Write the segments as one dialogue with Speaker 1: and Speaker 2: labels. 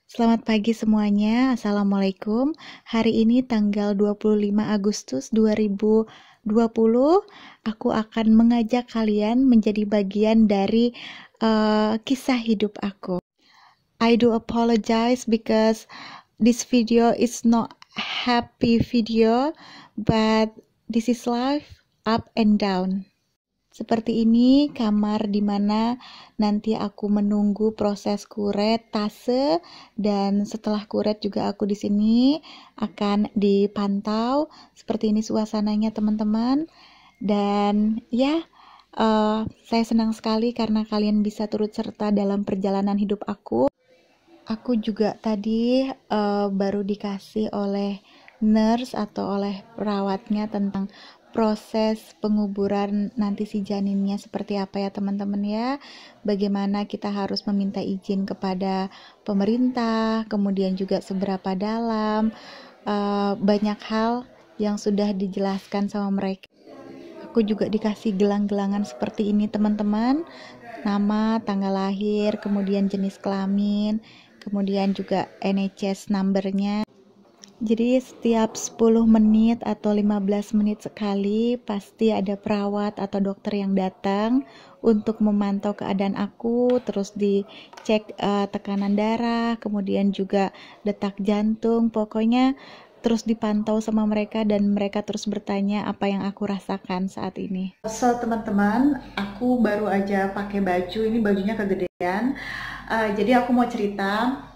Speaker 1: Selamat pagi semuanya, Assalamualaikum. Hari ini tanggal 25 Agustus 2020, aku akan mengajak kalian menjadi bagian dari kisah hidup aku. I do apologize because this video is not happy video, but this is life, up and down. Seperti ini kamar di mana nanti aku menunggu proses kuret tase, dan setelah kuret juga aku di sini akan dipantau. Seperti ini suasananya teman-teman. Dan ya, saya senang sekali karena kalian bisa turut serta dalam perjalanan hidup aku. Aku juga tadi baru dikasih oleh nurse atau oleh perawatnya tentang proses penguburan nanti si janinnya seperti apa ya teman-teman ya. Bagaimana kita harus meminta izin kepada pemerintah, kemudian juga seberapa dalam, banyak hal yang sudah dijelaskan sama mereka. Aku juga dikasih gelang-gelangan seperti ini teman-teman. Nama, tanggal lahir, kemudian jenis kelamin, kemudian juga NHS numbernya. Jadi setiap 10 menit atau 15 menit sekali pasti ada perawat atau dokter yang datang untuk memantau keadaan aku, terus dicek tekanan darah, kemudian juga detak jantung, pokoknya terus dipantau sama mereka dan mereka terus bertanya apa yang aku rasakan saat ini. So teman-teman, aku baru aja pakai baju, ini bajunya kegedean. Jadi aku mau cerita.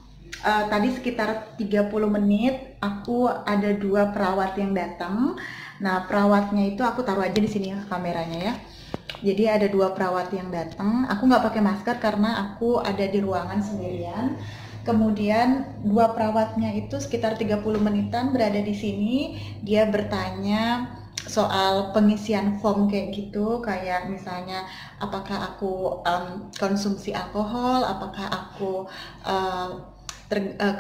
Speaker 1: Tadi sekitar 30 menit aku ada 2 perawat yang datang. Nah, perawatnya itu aku taruh aja di sini ya kameranya ya. Jadi ada 2 perawat yang datang. Aku nggak pakai masker karena aku ada di ruangan sendirian. Kemudian 2 perawatnya itu sekitar 30 menitan berada di sini. Dia bertanya soal pengisian form kayak gitu, kayak misalnya apakah aku konsumsi alkohol, apakah aku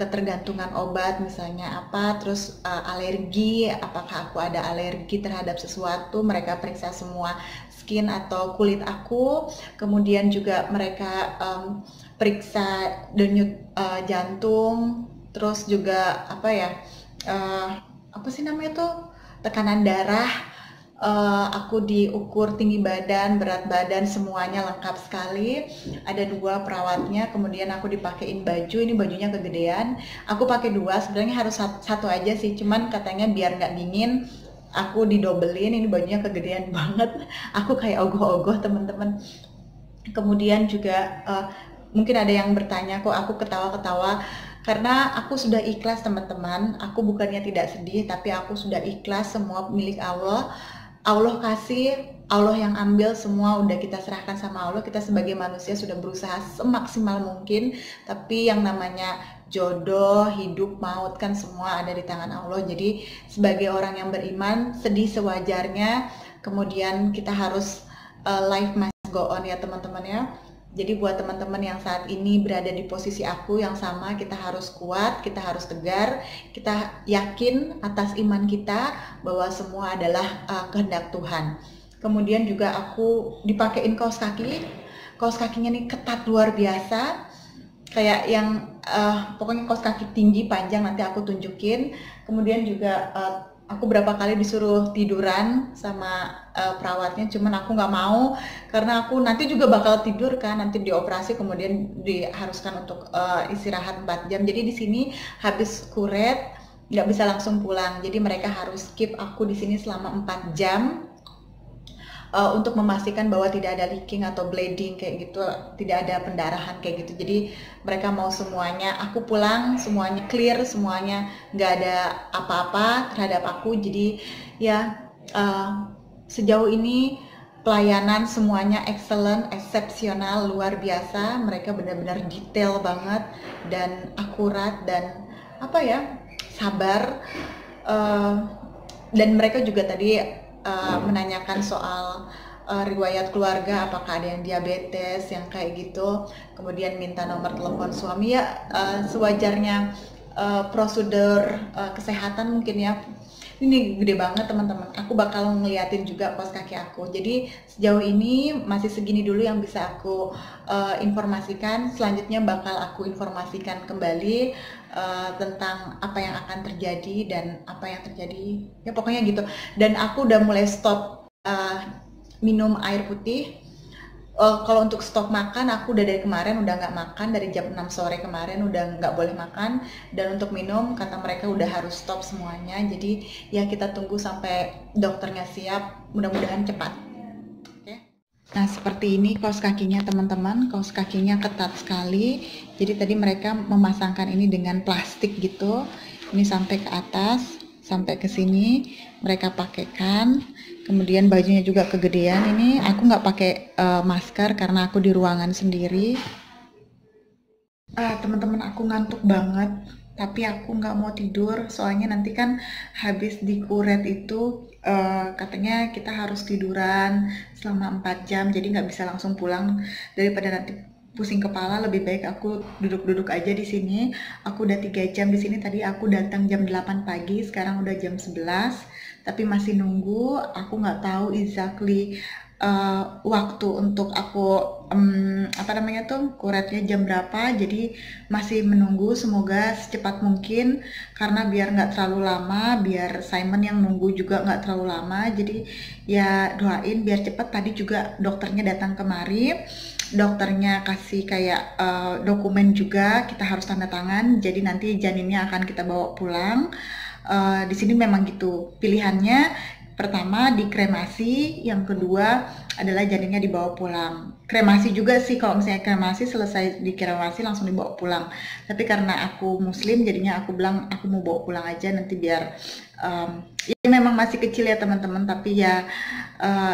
Speaker 1: ketergantungan obat misalnya apa, terus alergi, apakah aku ada alergi terhadap sesuatu. Mereka periksa semua skin atau kulit aku, kemudian juga mereka periksa denyut jantung, terus juga apa ya, apa sih namanya tuh, tekanan darah. Aku diukur tinggi badan, berat badan, semuanya lengkap sekali. Ada 2 perawatnya, kemudian aku dipakein baju, ini bajunya kegedean. Aku pakai 2, sebenarnya harus satu aja sih, cuman katanya biar nggak dingin, aku didobelin, ini bajunya kegedean banget. Aku kayak ogoh-ogoh teman-teman. Kemudian juga mungkin ada yang bertanya kok aku ketawa-ketawa, karena aku sudah ikhlas teman-teman. Aku bukannya tidak sedih, tapi aku sudah ikhlas, semua milik Allah. Allah kasih, Allah yang ambil, semua udah kita serahkan sama Allah. Kita sebagai manusia sudah berusaha semaksimal mungkin, tapi yang namanya jodoh, hidup, maut kan semua ada di tangan Allah. Jadi sebagai orang yang beriman, sedih sewajarnya, kemudian kita harus life must go on ya teman-teman ya. Jadi buat teman-teman yang saat ini berada di posisi aku yang sama, kita harus kuat, kita harus tegar, kita yakin atas iman kita bahwa semua adalah kehendak Tuhan. Kemudian juga aku dipakein kaos kaki, kaos kakinya nih ketat luar biasa, kayak yang pokoknya kaos kaki tinggi panjang, nanti aku tunjukin. Kemudian juga aku berapa kali disuruh tiduran sama perawatnya, cuman aku nggak mau karena aku nanti juga bakal tidur kan, nanti dioperasi kemudian diharuskan untuk istirahat 4 jam. Jadi di sini habis kuret nggak bisa langsung pulang, jadi mereka harus keep aku di sini selama 4 jam untuk memastikan bahwa tidak ada leaking atau bleeding kayak gitu, tidak ada pendarahan kayak gitu. Jadi mereka mau semuanya aku pulang semuanya clear, semuanya nggak ada apa-apa terhadap aku. Jadi ya sejauh ini pelayanan semuanya excellent, eksepsional, luar biasa. Mereka benar-benar detail banget dan akurat dan apa ya, sabar. Dan mereka juga tadi menanyakan soal riwayat keluarga, apakah ada yang diabetes, yang kayak gitu. Kemudian minta nomor telepon suami ya, sewajarnya prosedur kesehatan mungkin ya. Ini gede banget teman-teman. Aku bakal ngeliatin juga kaos kaki aku. Jadi sejauh ini masih segini dulu yang bisa aku informasikan. Selanjutnya bakal aku informasikan kembali tentang apa yang akan terjadi dan apa yang terjadi. Ya pokoknya gitu. Dan aku udah mulai stop minum air putih. Kalau untuk stok makan aku udah dari kemarin udah nggak makan, dari jam 6 sore kemarin udah nggak boleh makan. Dan untuk minum kata mereka udah harus stop semuanya, jadi ya kita tunggu sampai dokternya siap, mudah-mudahan cepat. Oke. Nah seperti ini kaos kakinya teman-teman, kaos kakinya ketat sekali. Jadi tadi mereka memasangkan ini dengan plastik gitu, ini sampai ke atas, sampai ke sini mereka pakaikan. Kemudian bajunya juga kegedean. Ini aku nggak pakai masker karena aku di ruangan sendiri. Teman-teman, aku ngantuk banget, tapi aku nggak mau tidur soalnya nanti kan habis di kuret itu katanya kita harus tiduran selama 4 jam, jadi nggak bisa langsung pulang. Daripada nanti pusing kepala, lebih baik aku duduk-duduk aja di sini. Aku udah 3 jam di sini. Tadi aku datang jam 8 pagi, sekarang udah jam 11, tapi masih nunggu. Aku nggak tahu exactly waktu untuk aku apa namanya tuh kuretnya jam berapa, jadi masih menunggu. Semoga secepat mungkin karena biar nggak terlalu lama, biar Simon yang nunggu juga nggak terlalu lama. Jadi ya doain biar cepet. Tadi juga dokternya datang kemari, dokternya kasih kayak dokumen juga, kita harus tanda tangan, jadi nanti janinnya akan kita bawa pulang. Di sini memang gitu pilihannya, pertama dikremasi, yang kedua adalah janinnya dibawa pulang. Kremasi juga sih, kalau misalnya kremasi selesai dikremasi langsung dibawa pulang, tapi karena aku muslim jadinya aku bilang aku mau bawa pulang aja nanti biar ya memang masih kecil ya teman-teman, tapi ya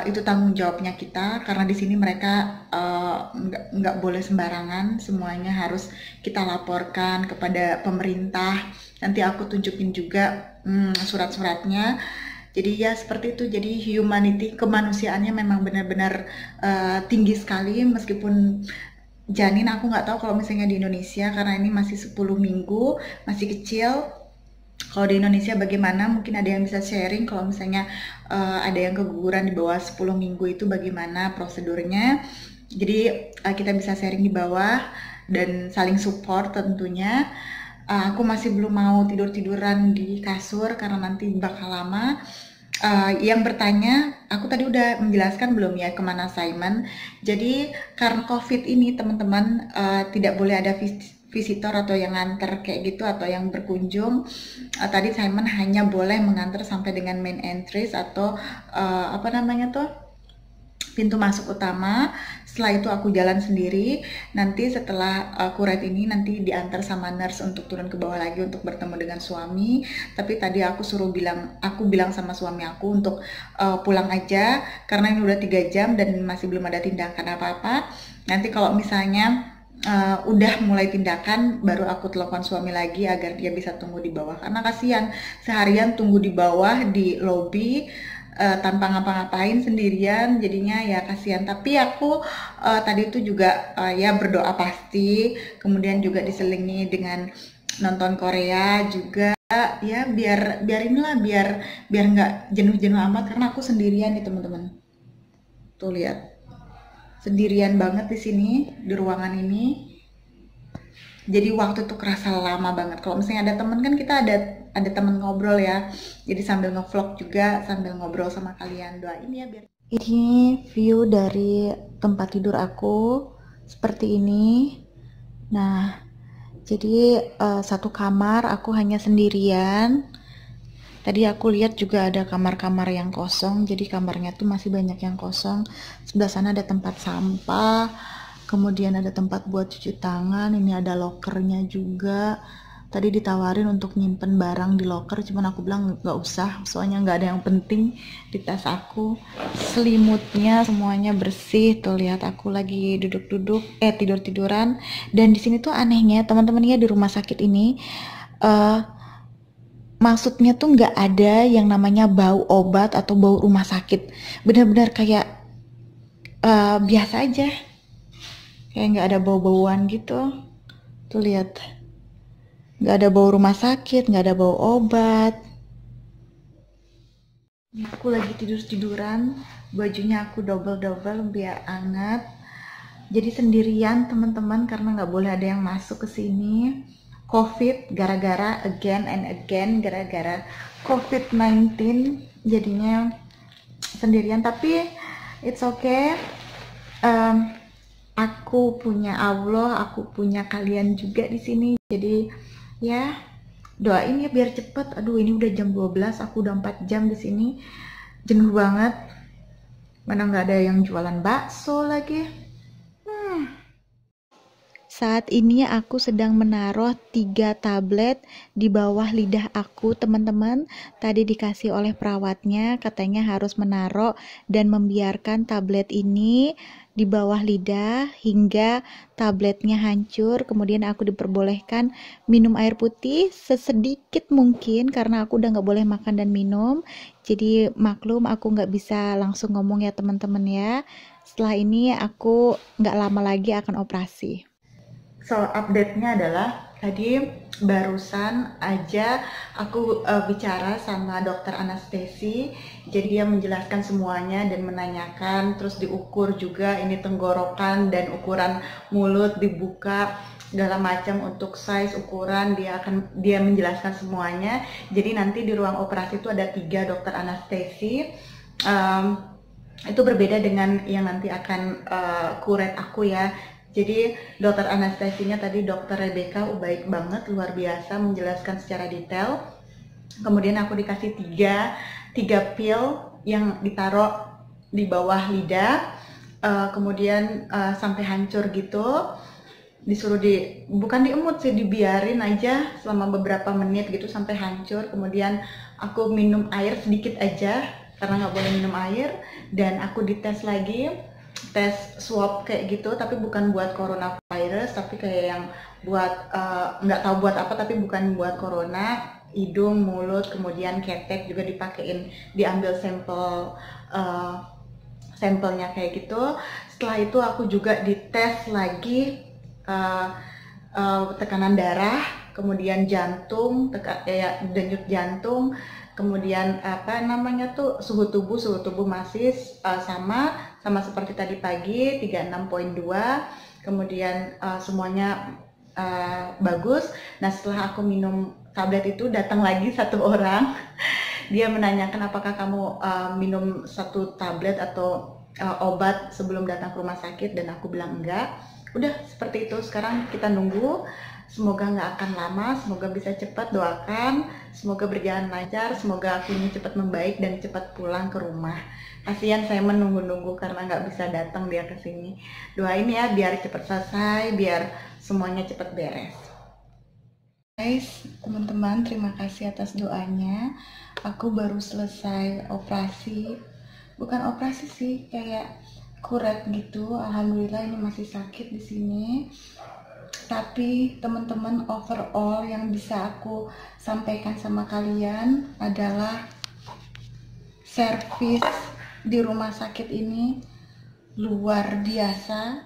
Speaker 1: itu tanggung jawabnya kita karena di sini mereka nggak boleh sembarangan, semuanya harus kita laporkan kepada pemerintah. Nanti aku tunjukin juga surat-suratnya. Jadi ya seperti itu. Jadi humanity, kemanusiaannya memang benar-benar tinggi sekali. Meskipun janin aku nggak tahu kalau misalnya di Indonesia karena ini masih 10 minggu, masih kecil. Kalau di Indonesia bagaimana? Mungkin ada yang bisa sharing kalau misalnya ada yang keguguran di bawah 10 minggu itu bagaimana prosedurnya. Jadi kita bisa sharing di bawah dan saling support tentunya. Aku masih belum mau tidur-tiduran di kasur karena nanti bakal lama. Yang bertanya, aku tadi udah menjelaskan belum ya kemana Simon. Jadi karena COVID ini teman-teman tidak boleh ada visitor atau yang nganter kayak gitu atau yang berkunjung. Tadi Simon hanya boleh mengantar sampai dengan main entrance atau apa namanya tuh, pintu masuk utama. Setelah itu aku jalan sendiri. Nanti setelah kuret ini nanti diantar sama nurse untuk turun ke bawah lagi untuk bertemu dengan suami. Tapi tadi aku bilang sama suami aku untuk pulang aja karena ini udah 3 jam dan masih belum ada tindakan apa-apa. Nanti kalau misalnya udah mulai tindakan baru aku telepon suami lagi agar dia bisa tunggu di bawah, karena kasihan seharian tunggu di bawah di lobby tanpa ngapa-ngapain sendirian, jadinya ya kasihan. Tapi aku tadi itu juga ya berdoa pasti, kemudian juga diselingi dengan nonton Korea juga ya, biar inilah biar nggak jenuh-jenuh amat karena aku sendirian nih teman-teman. Tuh lihat, sendirian banget di sini di ruangan ini. Jadi waktu tuh kerasa lama banget. Kalau misalnya ada temen kan kita ada temen ngobrol ya. Jadi sambil ngevlog juga sambil ngobrol sama kalian. Doain ya biar. Ini view dari tempat tidur aku seperti ini. Nah, jadi satu kamar aku hanya sendirian. Tadi aku lihat juga ada kamar-kamar yang kosong. Jadi kamarnya tuh masih banyak yang kosong. Sebelah sana ada tempat sampah. Kemudian ada tempat buat cuci tangan, ini ada lokernya juga. Tadi ditawarin untuk nyimpen barang di loker, cuman aku bilang nggak usah, soalnya nggak ada yang penting di tas aku. Selimutnya semuanya bersih, tuh lihat aku lagi duduk-duduk, tidur-tiduran. Dan di sini tuh anehnya teman-teman ya, di rumah sakit ini, maksudnya tuh nggak ada yang namanya bau obat atau bau rumah sakit. Benar-benar kayak biasa aja. Kayak nggak ada bau-bauan gitu. Tuh lihat. nggak ada bau rumah sakit, nggak ada bau obat. Aku lagi tidur-tiduran, bajunya aku double-double biar anget. Jadi sendirian teman-teman karena nggak boleh ada yang masuk ke sini. COVID gara-gara again and again gara-gara COVID-19 jadinya sendirian, tapi it's okay. Um, aku punya Allah, aku punya kalian juga di sini. Jadi ya doain ya biar cepet. Aduh ini udah jam 12, aku udah 4 jam di sini. Jenuh banget. Mana nggak ada yang jualan bakso lagi. Saat ini aku sedang menaruh 3 tablet di bawah lidah aku, teman-teman. Tadi dikasih oleh perawatnya, katanya harus menaruh dan membiarkan tablet ini di bawah lidah hingga tabletnya hancur. Kemudian aku diperbolehkan minum air putih sesedikit mungkin karena aku udah nggak boleh makan dan minum. Jadi maklum aku nggak bisa langsung ngomong ya teman-teman ya. Setelah ini aku nggak lama lagi akan operasi. So update-nya adalah tadi barusan aja aku bicara sama dokter anestesi, jadi dia menjelaskan semuanya dan menanyakan, terus diukur juga ini tenggorokan dan ukuran mulut dibuka segala macam untuk size ukuran, dia menjelaskan semuanya. Jadi nanti di ruang operasi itu ada 3 dokter anestesi. Itu berbeda dengan yang nanti akan kuret aku ya. Jadi dokter anestesinya tadi dokter Rebecca baik banget, luar biasa menjelaskan secara detail. Kemudian aku dikasih tiga pil yang ditaruh di bawah lidah, kemudian sampai hancur gitu. Disuruh bukan diemut sih, dibiarin aja selama beberapa menit gitu sampai hancur. Kemudian aku minum air sedikit aja karena nggak boleh minum air, dan aku dites lagi, tes swab kayak gitu, tapi bukan buat coronavirus, tapi kayak yang buat nggak tahu buat apa, tapi bukan buat corona. Hidung, mulut, kemudian ketek juga dipakein, diambil sampelnya kayak gitu. Setelah itu aku juga dites lagi tekanan darah, kemudian jantung, denyut jantung, kemudian apa namanya tuh suhu tubuh masih sama seperti tadi pagi 36,2, kemudian semuanya bagus. Nah setelah aku minum tablet itu datang lagi satu orang, dia menanyakan apakah kamu minum 1 tablet atau obat sebelum datang ke rumah sakit, dan aku bilang enggak. Udah seperti itu, sekarang kita nunggu, semoga nggak akan lama, semoga bisa cepat, doakan, semoga berjalan lancar, semoga aku ini cepat membaik dan cepat pulang ke rumah. Kasihan saya menunggu-nunggu karena nggak bisa datang dia ke sini. Doain ya biar cepat selesai, biar semuanya cepat beres. Guys, teman-teman, terima kasih atas doanya. Aku baru selesai operasi, bukan operasi sih, kayak kuret gitu. Alhamdulillah ini masih sakit di sini. Tapi teman-teman, overall yang bisa aku sampaikan sama kalian adalah servis di rumah sakit ini luar biasa.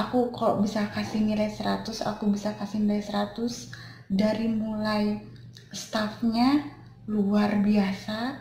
Speaker 1: Aku kalau bisa kasih nilai 100, aku bisa kasih nilai 100. Dari mulai staffnya luar biasa,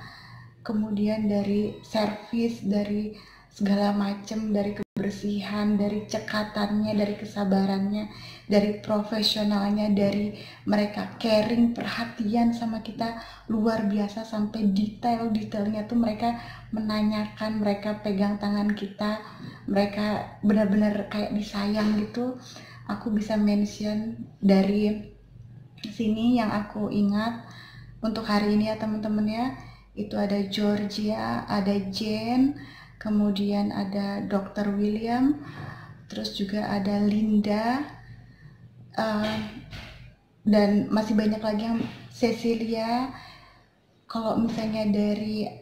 Speaker 1: kemudian dari servis, dari segala macam, dari kebersihan, dari cekatannya, dari kesabarannya, dari profesionalnya, dari mereka caring, perhatian sama kita luar biasa, sampai detailnya tuh mereka menanyakan, mereka pegang tangan kita, mereka benar-benar kayak disayang gitu. Aku bisa mention dari sini yang aku ingat untuk hari ini ya teman-teman ya, itu ada Georgia, ada Jane, kemudian ada Dr. William, terus juga ada Linda, dan masih banyak lagi yang Cecilia. Kalau misalnya dari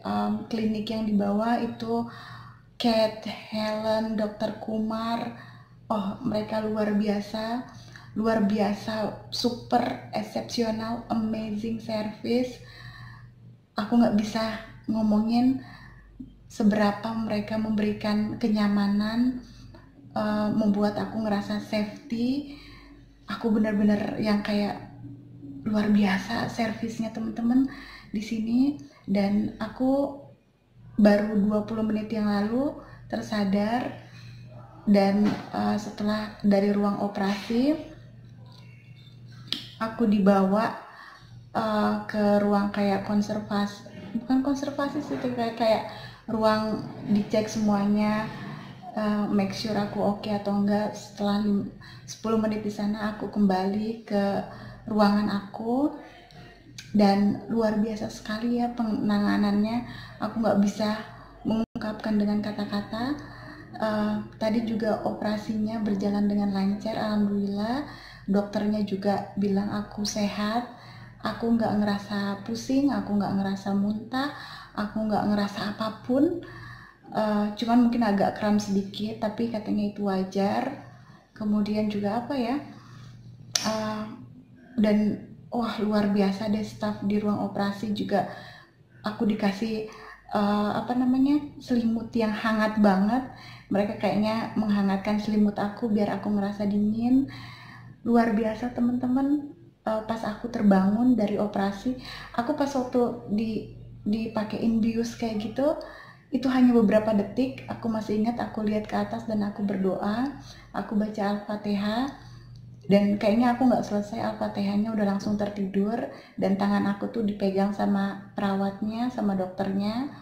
Speaker 1: klinik yang di bawah itu Kate, Helen, Dr. Kumar, oh mereka luar biasa, super eksepsional, amazing service. Aku nggak bisa ngomongin seberapa mereka memberikan kenyamanan, membuat aku ngerasa safety. Aku benar-benar yang kayak luar biasa servisnya teman-teman di sini, dan aku baru 20 menit yang lalu tersadar, dan setelah dari ruang operasi aku dibawa ke ruang kayak konservasi, bukan konservasi sih, kayak ruang dicek semuanya, make sure aku oke atau enggak. Setelah 10 menit di sana aku kembali ke ruangan aku, dan luar biasa sekali ya penanganannya. Aku nggak bisa mengungkapkan dengan kata-kata. Tadi juga operasinya berjalan dengan lancar, alhamdulillah. Dokternya juga bilang aku sehat, aku nggak ngerasa pusing, aku nggak ngerasa muntah, aku nggak ngerasa apapun. Cuman mungkin agak kram sedikit, tapi katanya itu wajar. Kemudian juga apa ya, dan wah luar biasa deh, staff di ruang operasi juga. Aku dikasih selimut yang hangat banget. Mereka kayaknya menghangatkan selimut aku biar aku ngerasa dingin. Luar biasa teman-teman. Pas aku terbangun dari operasi, aku pas waktu dipakein bius kayak gitu, itu hanya beberapa detik. Aku masih ingat, aku lihat ke atas dan aku berdoa, aku baca Al-Fatihah, dan kayaknya aku nggak selesai Al-Fatihahnya udah langsung tertidur, dan tangan aku tuh dipegang sama perawatnya, sama dokternya.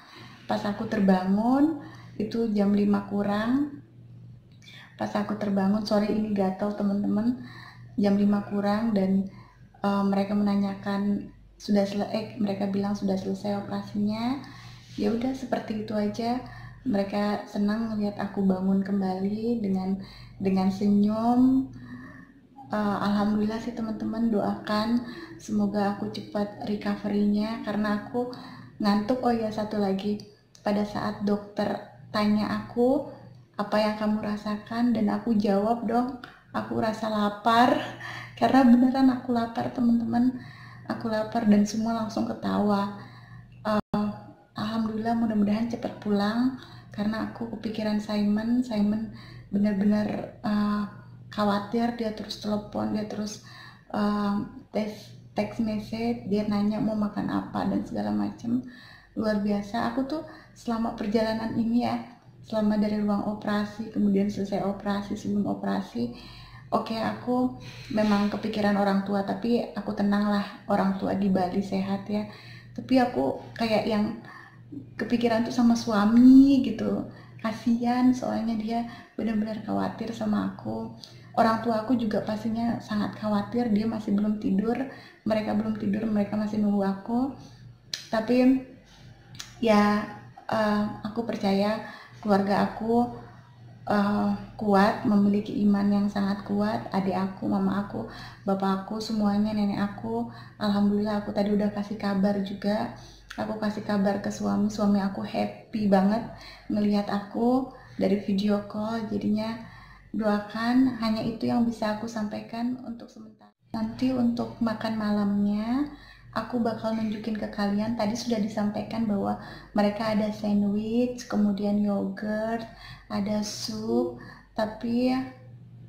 Speaker 1: Pas aku terbangun, itu jam 5 kurang, pas aku terbangun, sorry ini gatel teman-teman, jam 5 kurang, dan mereka menanyakan mereka bilang sudah selesai operasinya. Ya udah seperti itu aja. Mereka senang melihat aku bangun kembali dengan senyum. Alhamdulillah sih teman-teman, doakan semoga aku cepat recovery-nya karena aku ngantuk. Oh ya, satu lagi, pada saat dokter tanya aku apa yang kamu rasakan, dan aku jawab dong, aku rasa lapar. Karena beneran aku lapar teman-teman, aku lapar, dan semua langsung ketawa. Alhamdulillah, mudah-mudahan cepat pulang karena aku kepikiran Simon benar-benar khawatir. Dia terus telepon, dia terus text message, dia nanya mau makan apa dan segala macam. Luar biasa. Aku tuh selama perjalanan ini ya, selama dari ruang operasi, kemudian selesai operasi, sebelum operasi, oke, aku memang kepikiran orang tua, tapi aku tenang lah, orang tua di Bali sehat ya. Tapi aku kayak yang kepikiran tuh sama suami gitu, kasihan soalnya dia benar-benar khawatir sama aku. Orang tua aku juga pastinya sangat khawatir, dia masih belum tidur, mereka belum tidur, mereka masih nunggu aku. Tapi ya aku percaya keluarga aku kuat, memiliki iman yang sangat kuat. Adik aku, mama aku, bapak aku, semuanya, nenek aku. Alhamdulillah, aku tadi udah kasih kabar juga. Aku kasih kabar ke suami aku happy banget ngelihat aku dari video call. Jadinya doakan, hanya itu yang bisa aku sampaikan untuk sementara. Nanti untuk makan malamnya aku bakal nunjukin ke kalian. Tadi sudah disampaikan bahwa mereka ada sandwich, kemudian yogurt, ada sup. Tapi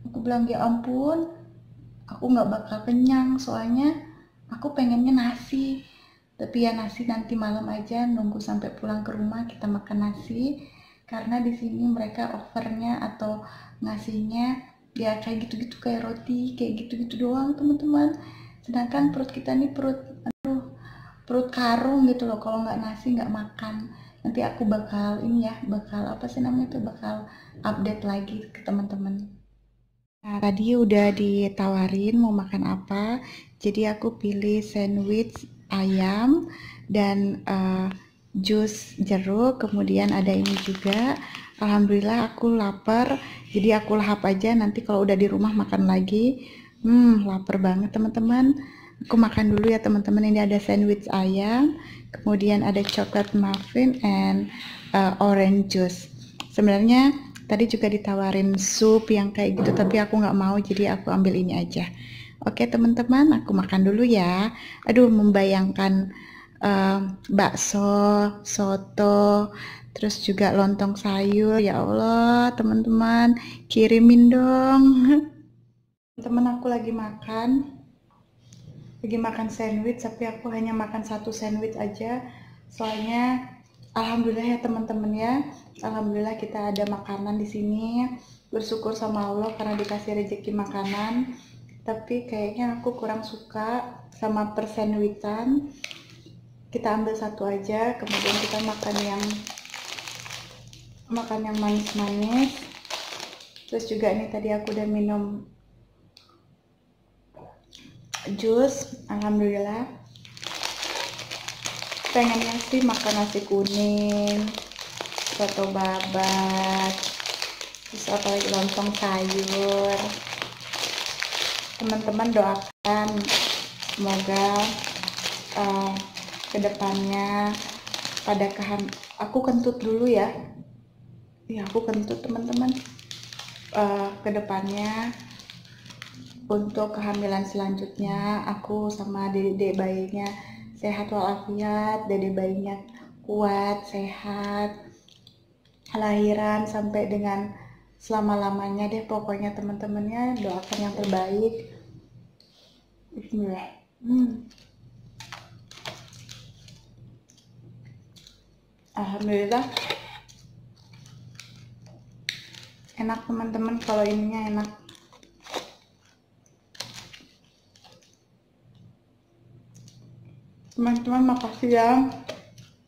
Speaker 1: aku bilang ya ampun, aku nggak bakal kenyang soalnya aku pengennya nasi. Tapi ya nasi nanti malam aja, nunggu sampai pulang ke rumah kita makan nasi. Karena di sini mereka offernya atau ngasihnya ya kayak gitu-gitu, kayak roti, kayak gitu-gitu doang teman-teman. Sedangkan perut kita nih perut karung gitu loh, kalau nggak nasi nggak makan. Nanti aku bakal bakal update lagi ke teman-teman. Nah, tadi udah ditawarin mau makan apa, jadi aku pilih sandwich ayam dan jus jeruk, kemudian ada ini juga. Alhamdulillah aku lapar, jadi aku lahap aja, nanti kalau udah di rumah makan lagi. Lapar banget teman-teman. Aku makan dulu ya teman-teman. Ini ada sandwich ayam, kemudian ada chocolate muffin and orange juice. Sebenarnya tadi juga ditawarin sup yang kayak gitu, tapi aku nggak mau, jadi aku ambil ini aja. Oke teman-teman, aku makan dulu ya. Aduh, membayangkan bakso, soto, terus juga lontong sayur. Ya Allah teman-teman, kirimin dong. Teman aku lagi makan.
Speaker 2: lagi makan sandwich, tapi aku hanya makan satu sandwich aja. Soalnya alhamdulillah ya teman-teman ya, alhamdulillah kita ada makanan di sini. Bersyukur sama Allah karena dikasih rezeki makanan. Tapi kayaknya aku kurang suka sama persandwichan. Kita ambil satu aja, kemudian kita makan yang manis-manis. Terus juga ini tadi aku udah minum jus, alhamdulillah. Pengennya sih makan nasi kuning, soto babat, terus apalagi lontong sayur. Teman-teman doakan semoga kedepannya pada aku kentut dulu ya. Ya aku kentut teman-teman. Kedepannya untuk kehamilan selanjutnya aku sama dedek bayinya sehat walafiat, dedek bayinya kuat, sehat, lahiran sampai dengan selama-lamanya deh pokoknya teman-temannya, doakan yang terbaik. Bismillah. Alhamdulillah enak teman-teman, kalau ininya enak. Teman-teman makasih ya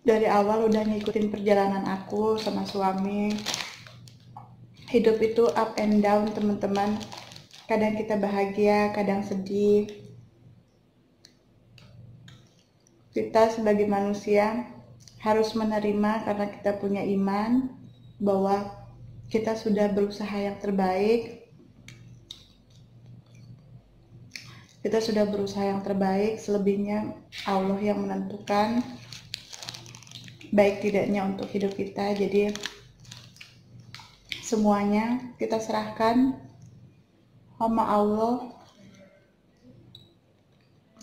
Speaker 2: dari awal udah ngikutin perjalanan aku sama suami. Hidup itu up and down teman-teman, kadang kita bahagia, kadang sedih. Kita sebagai manusia harus menerima karena kita punya iman bahwa kita sudah berusaha yang terbaik. Kita sudah berusaha yang terbaik, selebihnya Allah yang menentukan baik tidaknya untuk hidup kita. Jadi semuanya kita serahkan sama Allah.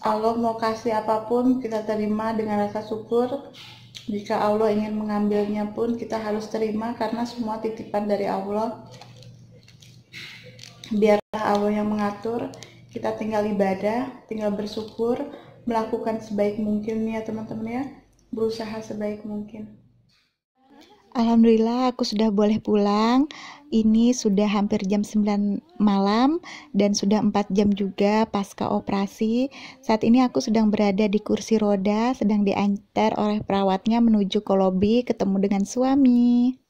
Speaker 2: Allah mau kasih apapun kita terima dengan rasa syukur. Jika Allah ingin mengambilnya pun kita harus terima karena semua titipan dari Allah. Biarlah Allah yang mengatur. Kita tinggal ibadah, tinggal bersyukur, melakukan sebaik mungkin ya teman-teman ya, berusaha sebaik mungkin.
Speaker 1: Alhamdulillah aku sudah boleh pulang. Ini sudah hampir jam 9 malam dan sudah 4 jam juga pasca operasi. Saat ini aku sedang berada di kursi roda, sedang diantar oleh perawatnya menuju ke lobi ketemu dengan suami.